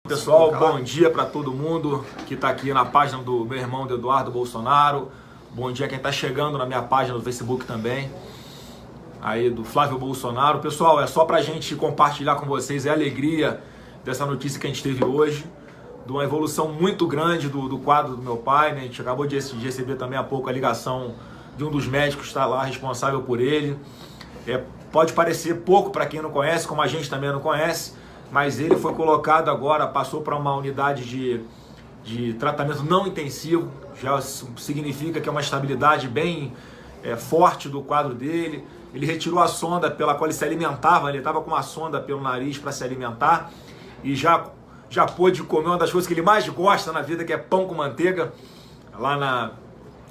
Pessoal, bom dia para todo mundo que está aqui na página do meu irmão Eduardo Bolsonaro. Bom dia a quem está chegando na minha página do Facebook também, aí do Flávio Bolsonaro. Pessoal, é só para a gente compartilhar com vocês a alegria dessa notícia que a gente teve hoje, de uma evolução muito grande do quadro do meu pai, né? A gente acabou de receber também há pouco a ligação de um dos médicos que está lá responsável por ele. Pode parecer pouco para quem não conhece, como a gente também não conhece, mas ele foi colocado agora, passou para uma unidade de tratamento não intensivo, já significa que é uma estabilidade bem forte do quadro dele. Ele retirou a sonda pela qual ele se alimentava, ele estava com uma sonda pelo nariz para se alimentar e já pôde comer uma das coisas que ele mais gosta na vida, que é pão com manteiga, lá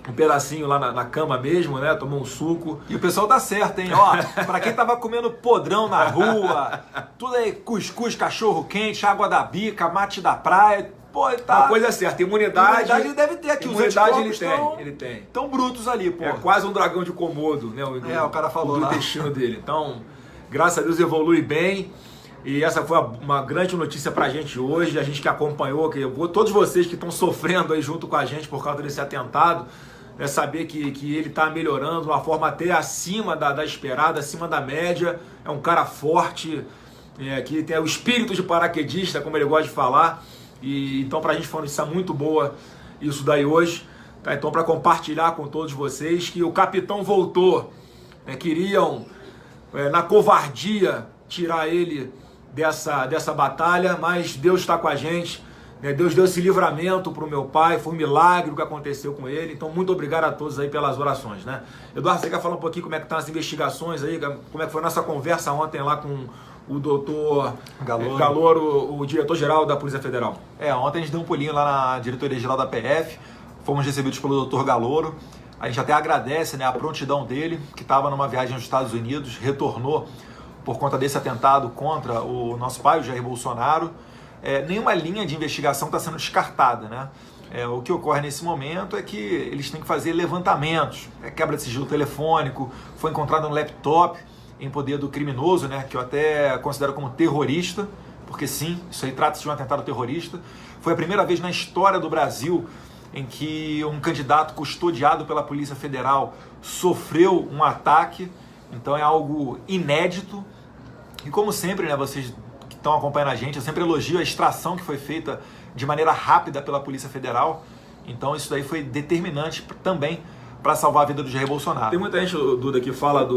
um pedacinho lá na cama mesmo, né? Tomou um suco. E o pessoal tá certo, hein? Ó, pra quem tava comendo podrão na rua, tudo aí, cuscuz, cachorro quente, água da bica, mate da praia, pô, tá... Uma coisa é certa, imunidade ele deve ter aqui, os anticorpos ele tem. Tão brutos ali, pô. É quase um dragão de Komodo, né? O cara falou do lá. intestino dele. Então, graças a Deus evolui bem. E essa foi uma grande notícia pra gente hoje, a gente que acompanhou, todos vocês que estão sofrendo aí junto com a gente por causa desse atentado, saber que ele está melhorando de uma forma até acima da esperada, acima da média. É um cara forte, que tem o espírito de paraquedista, como ele gosta de falar. E então pra gente foi uma notícia muito boa isso daí hoje. Tá? Então, para compartilhar com todos vocês que o capitão voltou, queriam na covardia tirar ele dessa batalha, mas Deus está com a gente. Deus deu esse livramento para o meu pai, foi um milagre o que aconteceu com ele. Então, muito obrigado a todos aí pelas orações, né? Eduardo, você quer falar um pouquinho como é que estão as investigações aí, como é que foi a nossa conversa ontem lá com o doutor Galloro, o diretor-geral da Polícia Federal? Ontem a gente deu um pulinho lá na diretoria-geral da PF, fomos recebidos pelo doutor Galloro. A gente até agradece, a prontidão dele, que estava numa viagem aos Estados Unidos, retornou por conta desse atentado contra o nosso pai, o Jair Bolsonaro. Nenhuma linha de investigação está sendo descartada, né? O que ocorre nesse momento é que eles têm que fazer levantamentos, quebra de sigilo telefônico, foi encontrado um laptop em poder do criminoso, né? Que eu até considero como terrorista, porque sim, isso aí trata-se de um atentado terrorista. Foi a primeira vez na história do Brasil em que um candidato custodiado pela Polícia Federal sofreu um ataque, então é algo inédito. E como sempre, vocês que estão acompanhando a gente, eu sempre elogio a extração que foi feita de maneira rápida pela Polícia Federal. Então isso daí foi determinante também para salvar a vida do Jair Bolsonaro. Tem muita gente, Duda, que fala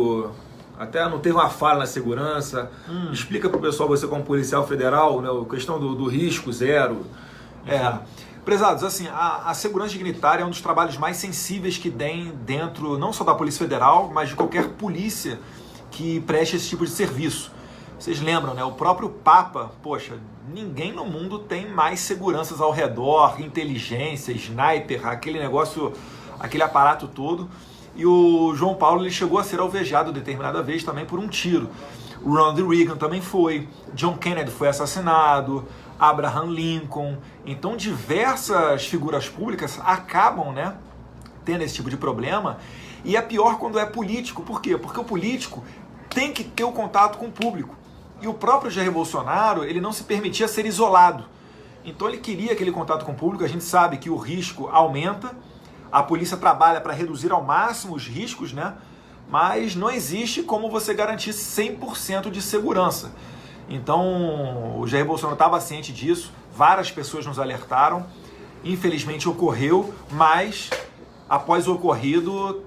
até não teve uma falha na segurança. Explica para o pessoal, você como policial federal, a questão do risco zero. Prezados, assim, a segurança dignitária é um dos trabalhos mais sensíveis que tem dentro, não só da Polícia Federal, mas de qualquer polícia que preste esse tipo de serviço. Vocês lembram, o próprio Papa, poxa, ninguém no mundo tem mais seguranças ao redor, inteligência, sniper, aquele negócio, aquele aparato todo. E o João Paulo ele chegou a ser alvejado determinada vez também por um tiro. O Ronald Reagan também foi, John Kennedy foi assassinado, Abraham Lincoln. Então diversas figuras públicas acabam, tendo esse tipo de problema. E é pior quando é político. Por quê? Porque o político tem que ter o contato com o público. E o próprio Jair Bolsonaro, ele não se permitia ser isolado. Então ele queria aquele contato com o público. A gente sabe que o risco aumenta. A polícia trabalha para reduzir ao máximo os riscos, mas não existe como você garantir 100% de segurança. Então o Jair Bolsonaro estava ciente disso, várias pessoas nos alertaram. Infelizmente ocorreu, mas após o ocorrido,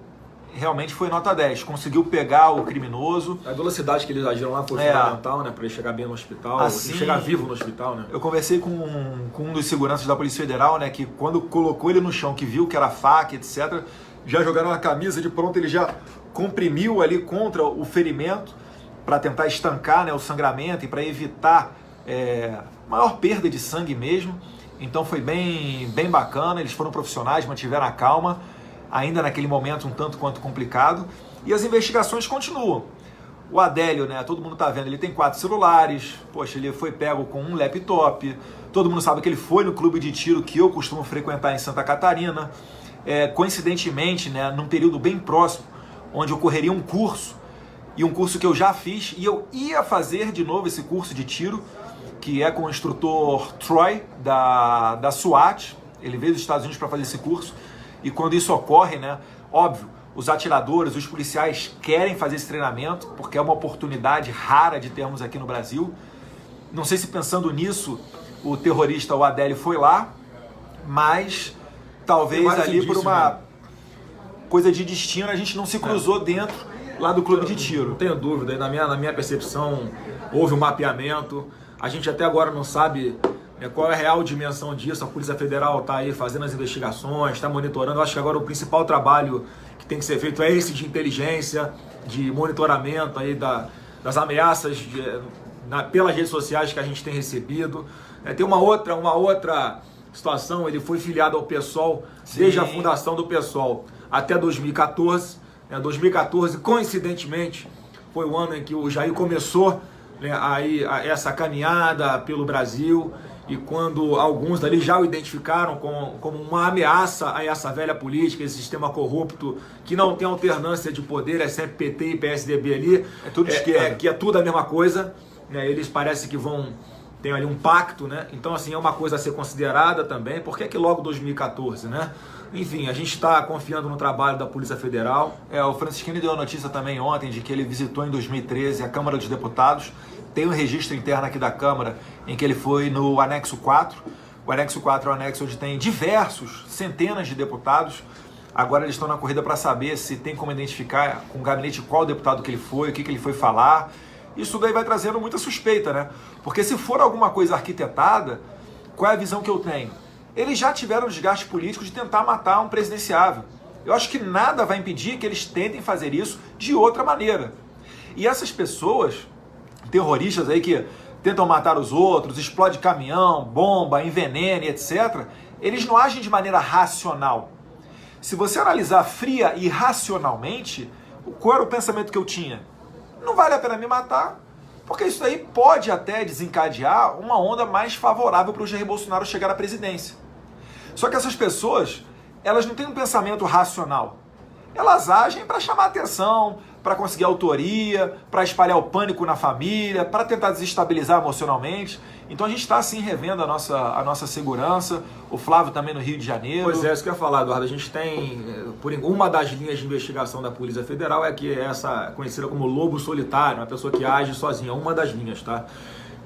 realmente foi nota 10. Conseguiu pegar o criminoso. A velocidade que eles agiram lá foi fundamental, para ele chegar bem no hospital, assim, chegar vivo no hospital, Eu conversei com um dos seguranças da Polícia Federal, que quando colocou ele no chão, que viu que era faca, etc., já jogaram a camisa de pronto, ele já comprimiu ali contra o ferimento para tentar estancar, o sangramento e para evitar maior perda de sangue mesmo. Então foi bem bacana, eles foram profissionais, mantiveram a calma, ainda naquele momento um tanto quanto complicado, e as investigações continuam. O Adélio, todo mundo está vendo, ele tem 4 celulares, poxa, ele foi pego com um laptop, todo mundo sabe que ele foi no clube de tiro que eu costumo frequentar em Santa Catarina, coincidentemente, num período bem próximo, onde ocorreria um curso, e um curso que eu já fiz, e eu ia fazer de novo esse curso de tiro, que é com o instrutor Troy, da SWAT. Ele veio dos Estados Unidos para fazer esse curso. E quando isso ocorre, né, óbvio, os atiradores, os policiais querem fazer esse treinamento, porque é uma oportunidade rara de termos aqui no Brasil. Não sei se pensando nisso, o terrorista, o Adélio, foi lá, mas talvez ali por uma coisa de destino a gente não se cruzou dentro lá do clube de tiro. Não tenho dúvida, na minha percepção houve um mapeamento, a gente até agora não sabe qual é a real dimensão disso. A Polícia Federal está aí fazendo as investigações, está monitorando. Eu acho que agora o principal trabalho que tem que ser feito é esse de inteligência, de monitoramento aí das ameaças pelas redes sociais que a gente tem recebido. Tem uma outra situação, ele foi filiado ao PSOL desde a fundação do PSOL até 2014. 2014, coincidentemente, foi o ano em que o Jair começou aí essa caminhada pelo Brasil, e quando alguns dali já o identificaram como uma ameaça a essa velha política, esse sistema corrupto que não tem alternância de poder, é sempre PT e PSDB ali, é tudo esquerda, que é tudo a mesma coisa, eles parecem que tem ali um pacto, então assim, é uma coisa a ser considerada também. Por que logo 2014, Enfim, a gente está confiando no trabalho da Polícia Federal. O Francisquini deu a notícia também ontem de que ele visitou em 2013 a Câmara dos Deputados. Tem um registro interno aqui da Câmara em que ele foi no anexo 4. O anexo 4 é um anexo onde tem centenas de deputados. Agora eles estão na corrida para saber se tem como identificar com o gabinete qual deputado que ele foi, o que ele foi falar. Isso daí vai trazendo muita suspeita, né? Porque se for alguma coisa arquitetada, qual é a visão que eu tenho? Eles já tiveram desgaste político de tentar matar um presidenciável. Eu acho que nada vai impedir que eles tentem fazer isso de outra maneira. E essas pessoas, terroristas aí que tentam matar os outros, explode caminhão, bomba, envenena, etc., eles não agem de maneira racional. Se você analisar fria e racionalmente, qual era o pensamento que eu tinha? Não vale a pena me matar, porque isso aí pode até desencadear uma onda mais favorável para o Jair Bolsonaro chegar à presidência. Só que essas pessoas, elas não têm um pensamento racional. Elas agem para chamar atenção, para conseguir autoria, para espalhar o pânico na família, para tentar desestabilizar emocionalmente. Então a gente está assim revendo a nossa segurança, o Flávio também no Rio de Janeiro. Pois é, isso que eu ia falar, Eduardo. A gente tem, uma das linhas de investigação da Polícia Federal é que essa conhecida como lobo solitário, uma pessoa que age sozinha, uma das linhas, tá?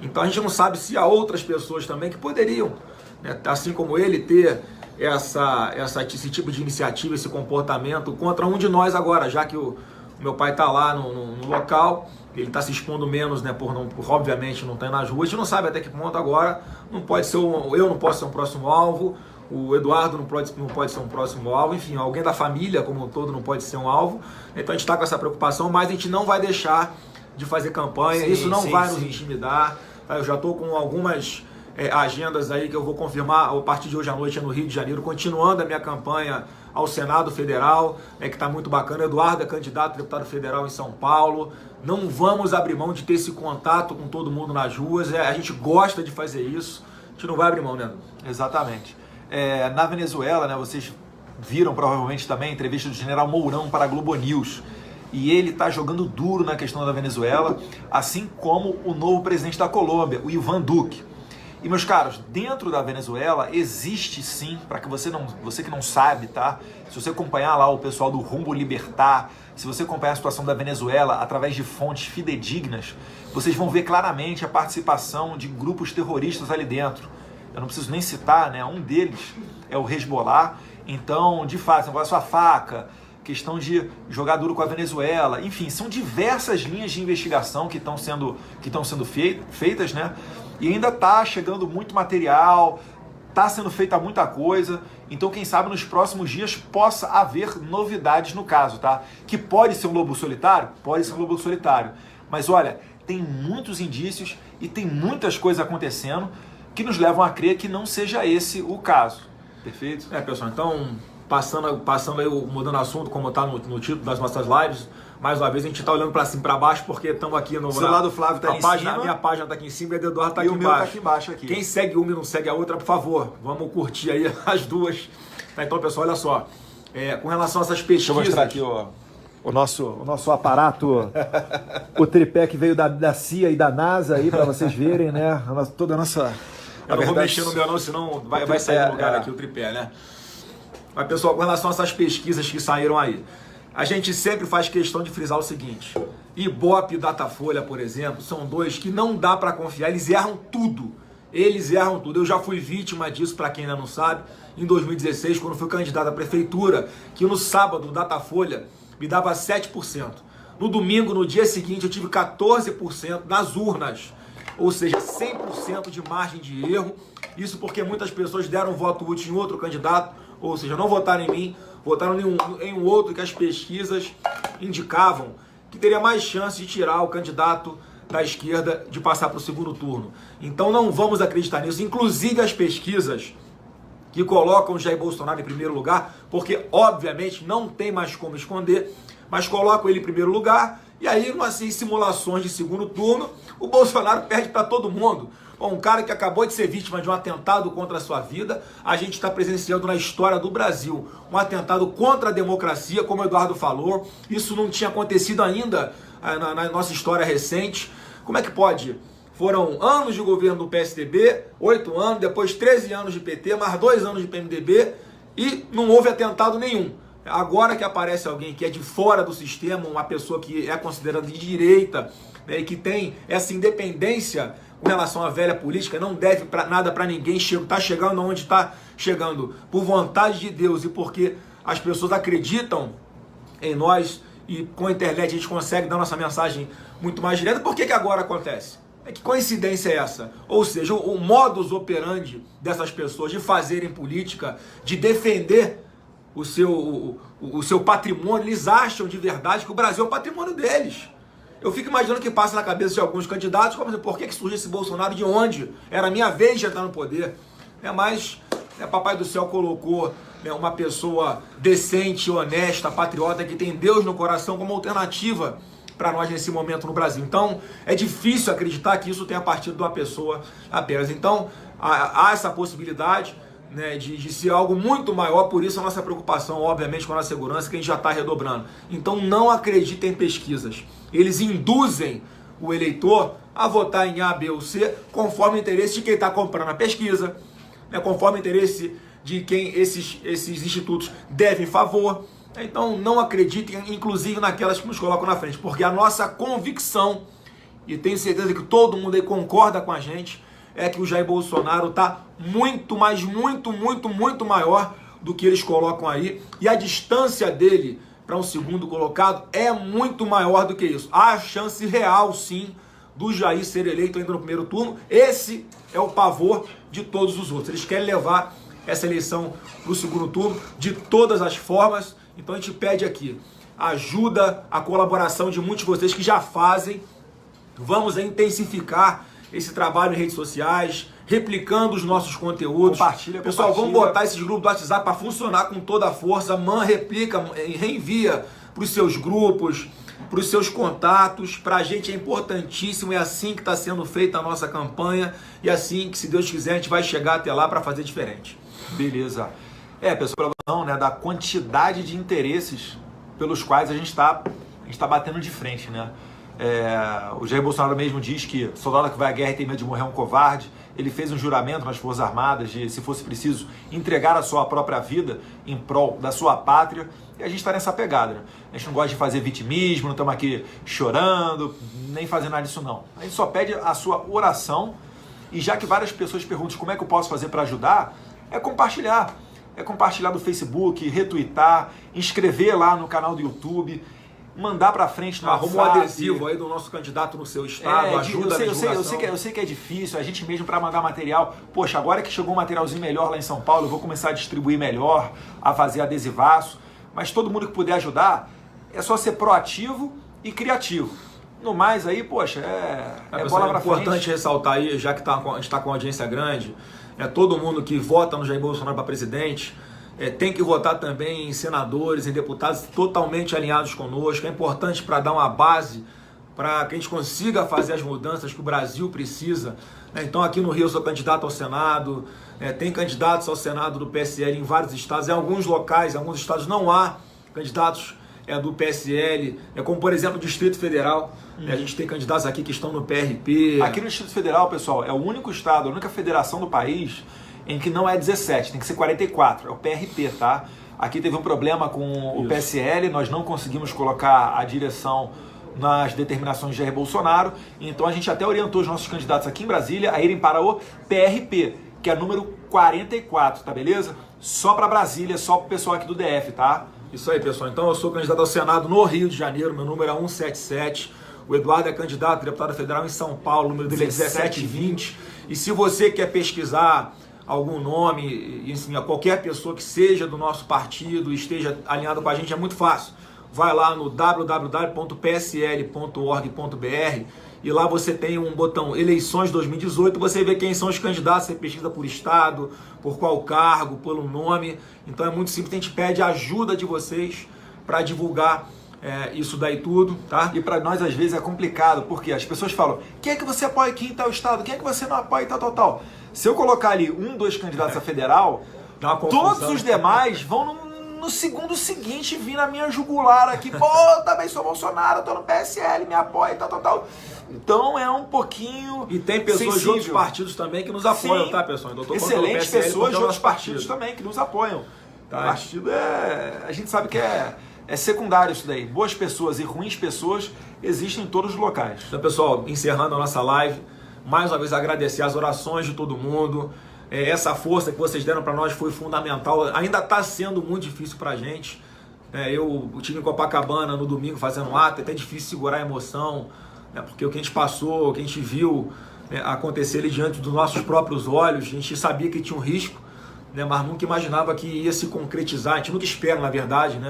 Então a gente não sabe se há outras pessoas também que poderiam, assim como ele, ter esse tipo de iniciativa, esse comportamento contra um de nós agora, já que o meu pai está lá no local, ele está se expondo menos, por obviamente não estar nas ruas. A gente não sabe até que ponto agora não pode ser eu não posso ser um próximo alvo, o Eduardo não pode ser um próximo alvo, enfim, alguém da família como um todo não pode ser um alvo. Então a gente está com essa preocupação, mas a gente não vai deixar de fazer campanha, isso não vai nos intimidar. Eu já estou com algumas agendas aí que eu vou confirmar a partir de hoje à noite no Rio de Janeiro, continuando a minha campanha ao Senado Federal, que está muito bacana. Eduardo é candidato a deputado federal em São Paulo. Não vamos abrir mão de ter esse contato com todo mundo nas ruas. A gente gosta de fazer isso. A gente não vai abrir mão, né? Exatamente. Na Venezuela, vocês viram provavelmente também a entrevista do general Mourão para a Globo News. E ele está jogando duro na questão da Venezuela, assim como o novo presidente da Colômbia, o Ivan Duque. E, meus caros, dentro da Venezuela existe sim, para que você que não sabe, tá? Se você acompanhar lá o pessoal do Rumbo Libertar, se você acompanhar a situação da Venezuela através de fontes fidedignas, vocês vão ver claramente a participação de grupos terroristas ali dentro. Eu não preciso nem citar, um deles é o Hezbollah. Então, de fato, negócio a faca, questão de jogar duro com a Venezuela, enfim, são diversas linhas de investigação que estão sendo feitas, E ainda está chegando muito material, está sendo feita muita coisa. Então, quem sabe nos próximos dias possa haver novidades no caso, tá? Que pode ser um lobo solitário? Pode ser um lobo solitário. Mas olha, tem muitos indícios e tem muitas coisas acontecendo que nos levam a crer que não seja esse o caso. Perfeito? Pessoal, então, passando aí, mudando o assunto, como está no título das nossas lives, mais uma vez a gente está olhando para cima e para baixo, porque estamos aqui no... O celular do Flávio está em cima. A minha página está aqui em cima e a do Eduardo está aqui embaixo. E o meu está aqui embaixo. Aqui. Quem segue uma e não segue a outra, por favor, vamos curtir aí as duas. Então, pessoal, olha só. Com relação a essas pesquisas... Deixa eu mostrar aqui, o nosso aparato, o tripé que veio da CIA e da NASA aí, para vocês verem, né? Toda a nossa... Eu não vou mexer no meu não, senão vai sair do lugar aqui o tripé, né? Mas, pessoal, com relação a essas pesquisas que saíram aí, a gente sempre faz questão de frisar o seguinte: Ibope e Datafolha, por exemplo, são dois que não dá para confiar, eles erram tudo. Eles erram tudo. Eu já fui vítima disso, para quem ainda não sabe, em 2016, quando fui candidato à prefeitura, que no sábado o Datafolha me dava 7%. No domingo, no dia seguinte, eu tive 14% nas urnas. Ou seja, 100% de margem de erro. Isso porque muitas pessoas deram voto útil em outro candidato, ou seja, não votaram em mim, votaram em um outro que as pesquisas indicavam que teria mais chance de tirar o candidato da esquerda de passar para o segundo turno. Então não vamos acreditar nisso. Inclusive as pesquisas que colocam o Jair Bolsonaro em primeiro lugar, porque obviamente não tem mais como esconder, mas colocam ele em primeiro lugar, e aí em simulações de segundo turno, o Bolsonaro perde para todo mundo. Bom, um cara que acabou de ser vítima de um atentado contra a sua vida, a gente está presenciando na história do Brasil um atentado contra a democracia, como o Eduardo falou. Isso não tinha acontecido ainda na nossa história recente. Como é que pode? Foram anos de governo do PSDB, 8 anos, depois 13 anos de PT, mais 2 anos de PMDB, e não houve atentado nenhum. Agora que aparece alguém que é de fora do sistema, uma pessoa que é considerada de direita, né, e que tem essa independência com relação à velha política, não deve nada para ninguém, está chegando onde está chegando por vontade de Deus e porque as pessoas acreditam em nós, e com a internet a gente consegue dar nossa mensagem muito mais direta. Por que agora acontece? Que coincidência é essa? Ou seja, o modus operandi dessas pessoas de fazerem política, de defender o seu patrimônio, eles acham de verdade que o Brasil é o patrimônio deles. Eu fico imaginando o que passa na cabeça de alguns candidatos, como assim, por que surgiu esse Bolsonaro, de onde? Era a minha vez de entrar no poder. Mas Papai do Céu colocou uma pessoa decente, honesta, patriota, que tem Deus no coração como alternativa para nós nesse momento no Brasil. Então, é difícil acreditar que isso tenha partido de uma pessoa apenas. Então, há essa possibilidade, né, de ser algo muito maior, por isso a nossa preocupação, obviamente, com a nossa segurança, que a gente já está redobrando. Então, não acreditem em pesquisas. Eles induzem o eleitor a votar em A, B ou C, conforme o interesse de quem está comprando a pesquisa, né, conforme o interesse de quem esses institutos devem favor. Então não acreditem, inclusive, naquelas que nos colocam na frente, porque a nossa convicção, e tenho certeza que todo mundo aí concorda com a gente, é que o Jair Bolsonaro está muito, mas muito maior do que eles colocam aí, e a distância dele para um segundo colocado é muito maior do que isso. Há a chance real, sim, do Jair ser eleito ainda no primeiro turno. Esse é o pavor de todos os outros. Eles querem levar essa eleição para o segundo turno de todas as formas. Então a gente pede aqui ajuda, a colaboração de muitos de vocês que já fazem. Vamos intensificar esse trabalho em redes sociais, replicando os nossos conteúdos. Pessoal, vamos botar esses grupos do WhatsApp para funcionar com toda a força. Replica, reenvia para os seus grupos, para os seus contatos. Para a gente é importantíssimo, é assim que está sendo feita a nossa campanha, e assim que, se Deus quiser, a gente vai chegar até lá para fazer diferente. Beleza. Pessoal, não, né, da quantidade de interesses pelos quais a gente está batendo de frente, né? O Jair Bolsonaro mesmo diz que soldado que vai à guerra e tem medo de morrer é um covarde. Ele fez um juramento nas Forças Armadas de, se fosse preciso, entregar a sua própria vida em prol da sua pátria. E a gente está nessa pegada, né? A gente não gosta de fazer vitimismo, não estamos aqui chorando, nem fazendo nada disso não. A gente só pede a sua oração, e já que várias pessoas perguntam como é que eu posso fazer para ajudar, é compartilhar. É compartilhar no Facebook, retweetar, inscrever lá no canal do YouTube, mandar para frente no WhatsApp. Arruma um adesivo aí do nosso candidato no seu estado, ajuda na divulgação. Eu sei que é difícil, a gente mesmo para mandar material. Poxa, agora que chegou um materialzinho melhor lá em São Paulo, eu vou começar a distribuir melhor, a fazer adesivaço. Mas todo mundo que puder ajudar, é só ser proativo e criativo. No mais aí, poxa, bola pra frente. É importante ressaltar aí, já que a gente está com uma audiência grande, todo mundo que vota no Jair Bolsonaro para presidente tem que votar também em senadores, em deputados totalmente alinhados conosco. É importante para dar uma base para que a gente consiga fazer as mudanças que o Brasil precisa. Então aqui no Rio eu sou candidato ao Senado, tem candidatos ao Senado do PSL em vários estados. Em alguns locais, em alguns estados não há candidatos é do PSL, como por exemplo o Distrito Federal. A gente tem candidatos aqui que estão no PRP. Aqui no Distrito Federal, pessoal, é o único estado, a única federação do país em que não é 17, tem que ser 44, é o PRP, tá? Aqui teve um problema com o PSL, nós não conseguimos colocar a direção nas determinações de Jair Bolsonaro, então a gente até orientou os nossos candidatos aqui em Brasília a irem para o PRP, que é número 44, tá beleza? Só para Brasília, só para o pessoal aqui do DF, tá? Isso aí, pessoal. Então eu sou candidato ao Senado no Rio de Janeiro, meu número é 177. O Eduardo é candidato a deputado federal em São Paulo, o número dele é 1720. E se você quer pesquisar algum nome, enfim, a qualquer pessoa que seja do nosso partido, esteja alinhado com a gente, é muito fácil. Vai lá no www.psl.org.br e lá você tem um botão Eleições 2018, você vê quem são os candidatos, você pesquisa por estado, por qual cargo, pelo nome. Então é muito simples, a gente pede a ajuda de vocês para divulgar isso daí tudo, tá? E para nós às vezes é complicado, porque as pessoas falam, quem é que você apoia aqui em tal estado, quem é que você não apoia em tal. Se eu colocar ali 2 candidatos a federal, todos os demais vão no segundo seguinte vir na minha jugular aqui, pô, também sou Bolsonaro, tô no PSL, me apoia, tal. Então é um pouquinho E tem pessoas sensível. de outros partidos também que nos apoiam, Sim. tá, pessoal? Então, Excelentes pessoas de outros partidos partido. também que nos apoiam. Tá. O partido a gente sabe que é secundário isso daí. Boas pessoas e ruins pessoas existem em todos os locais. Então, pessoal, encerrando a nossa live, mais uma vez agradecer as orações de todo mundo. Essa força que vocês deram para nós foi fundamental. Ainda está sendo muito difícil para a gente. Eu estive em Copacabana no domingo fazendo um ato, é até difícil segurar a emoção, porque o que a gente passou, o que a gente viu acontecer ali diante dos nossos próprios olhos, a gente sabia que tinha um risco, mas nunca imaginava que ia se concretizar. A gente nunca espera, na verdade,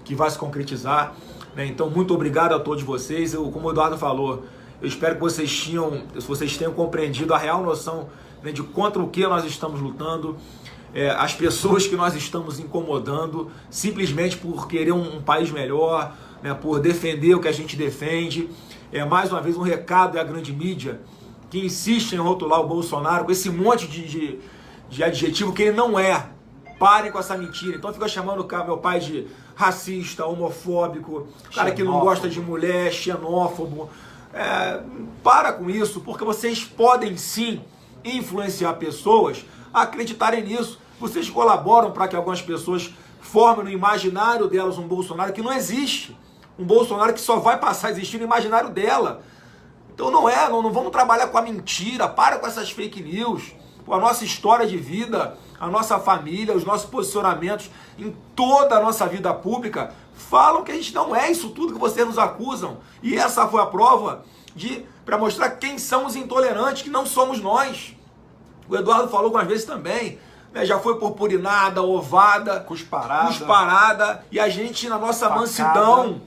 que vai se concretizar. Então, muito obrigado a todos vocês. Como o Eduardo falou, eu espero que vocês tenham compreendido a real noção de contra o que nós estamos lutando, as pessoas que nós estamos incomodando, simplesmente por querer um país melhor, por defender o que a gente defende. Mais uma vez um recado à grande mídia, que insiste em rotular o Bolsonaro com esse monte de adjetivo que ele não é. Parem com essa mentira. Então fica chamando o meu pai de racista, homofóbico, cara que não gosta de mulher, xenófobo. Para com isso, porque vocês podem sim influenciar pessoas a acreditarem nisso. Vocês colaboram para que algumas pessoas formem no imaginário delas um Bolsonaro que não existe. Um Bolsonaro que só vai passar a existir no imaginário dela. Então não vamos trabalhar com a mentira, para com essas fake news. A nossa história de vida, a nossa família, os nossos posicionamentos em toda a nossa vida pública falam que a gente não é isso tudo que vocês nos acusam. E essa foi a prova para mostrar quem são os intolerantes, que não somos nós. O Eduardo falou algumas vezes também, já foi purpurinada, ovada, cusparada, e a gente na nossa mansidão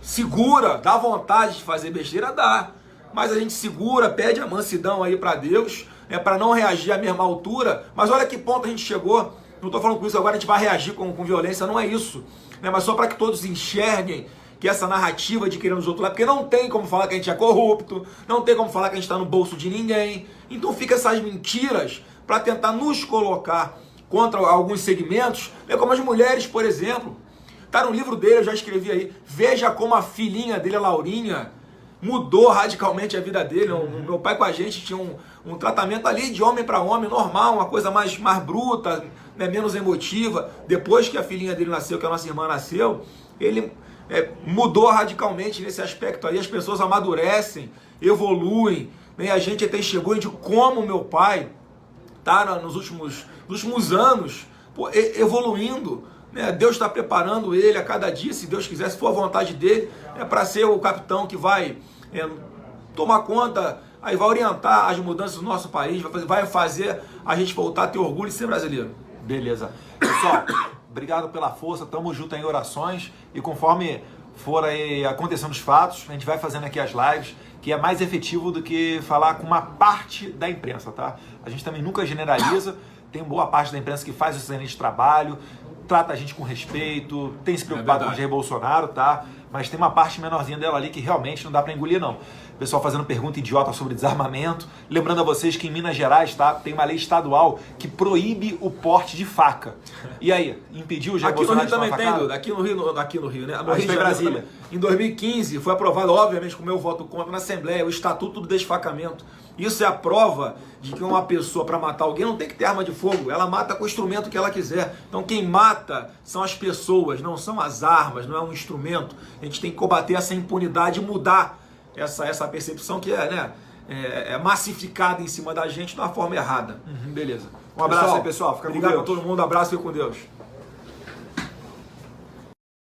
segura, dá vontade de fazer besteira, dá, mas a gente segura, pede a mansidão aí para Deus, para não reagir à mesma altura. Mas olha que ponto a gente chegou. Não estou falando com isso agora a gente vai reagir com violência, não é isso, mas só para que todos enxerguem que essa narrativa de querer nos outros lá, porque não tem como falar que a gente é corrupto, não tem como falar que a gente está no bolso de ninguém. Então fica essas mentiras para tentar nos colocar contra alguns segmentos, como as mulheres, por exemplo. Tá no livro dele, eu já escrevi aí, veja como a filhinha dele, a Laurinha, mudou radicalmente a vida dele. O meu pai com a gente tinha um tratamento ali de homem para homem, normal, uma coisa mais bruta, menos emotiva. Depois que a filhinha dele nasceu, que a nossa irmã nasceu, ele mudou radicalmente nesse aspecto aí. As pessoas amadurecem, evoluem, a gente até chegou de como meu pai tá nos últimos anos evoluindo. Deus está preparando ele a cada dia, se Deus quiser, se for a vontade dele, para ser o capitão que vai tomar conta, aí vai orientar as mudanças do nosso país, vai fazer a gente voltar a ter orgulho de ser brasileiro. Beleza. Pessoal, obrigado pela força, tamo junto em orações, e conforme for aí acontecendo os fatos, a gente vai fazendo aqui as lives, que é mais efetivo do que falar com uma parte da imprensa, tá? A gente também nunca generaliza, tem boa parte da imprensa que faz esse excelente trabalho, trata a gente com respeito, tem se preocupado com o Jair Bolsonaro, tá? mas tem uma parte menorzinha dela ali que realmente não dá para engolir, não. Pessoal fazendo pergunta idiota sobre desarmamento. Lembrando a vocês que em Minas Gerais, tá, tem uma lei estadual que proíbe o porte de faca. E aí, impediu o Jair Aqui no Bolsonaro Rio de também tomar tem, facada? Duda. Aqui no Rio, né? No Ah, Rio de tem Janeiro Brasília. também. Em 2015 foi aprovado, obviamente, com o meu voto contra na Assembleia, o Estatuto do Desfacamento. Isso é a prova de que uma pessoa, para matar alguém, não tem que ter arma de fogo. Ela mata com o instrumento que ela quiser. Então quem mata são as pessoas, não são as armas, não é um instrumento. A gente tem que combater essa impunidade e mudar essa percepção que é massificada em cima da gente de uma forma errada. Beleza. Um abraço aí, pessoal. Fica com Obrigado Deus. a todo mundo. Abraço e fique com Deus.